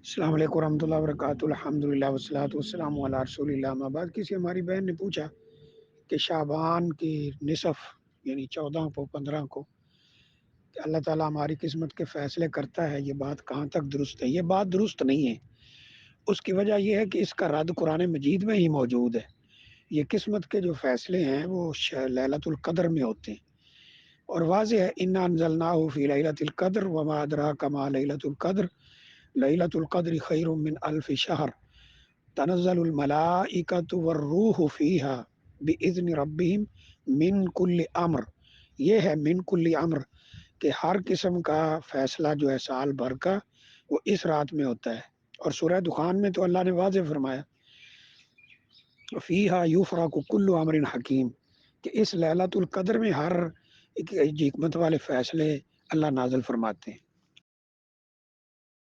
अस्सलाम वालेकुम रहमतुल्लाहि व बरकातुहू अल्हम्दुलिल्लाह वस्सलातु वस्सलामु अला रसूलिल्लाह अम्मा बाद। किसी हमारी बहन ने पूछा कि शाबान की निसफ़ यानी 14 को 15 को कि अल्लाह ताला हमारी किस्मत के फ़ैसले करता है, ये बात कहाँ तक दुरुस्त है? ये बात दुरुस्त नहीं है। उसकी वजह ये है कि इसका रद्द कुरान मजीद में ही मौजूद है। ये किस्मत के जो फ़ैसले हैं वो लैलतुल क़द्र में होते हैं और वाज़ेह है इन्ना अंज़लनाहु फ़ी लैलतिल क़द्र वमा अदराका मा लैलतुल क़द्र लैलतुल क़द्रि खैरुम मिन अल्फ़ि शहर तनज़्ज़लुल मलाइकतु वर्रूहु फ़ीहा बिइज़्नि रब्बिहिम मिन कुल्लि अम्र। ये है मिन कुल्लि अम्र कि हर किस्म का फ़ैसला जो है साल भर का वो इस रात में होता है। और सूरह दुखान में तो अल्लाह ने वाज़ेह फ़रमाया फ़ीहा युफ़रक़ु कुल्लु अम्रिन हकीम कि इस लैलतुल क़द्र में हर एक हिकमत वाले फ़ैसले अल्लाह नाज़िल फ़रमाते हैं।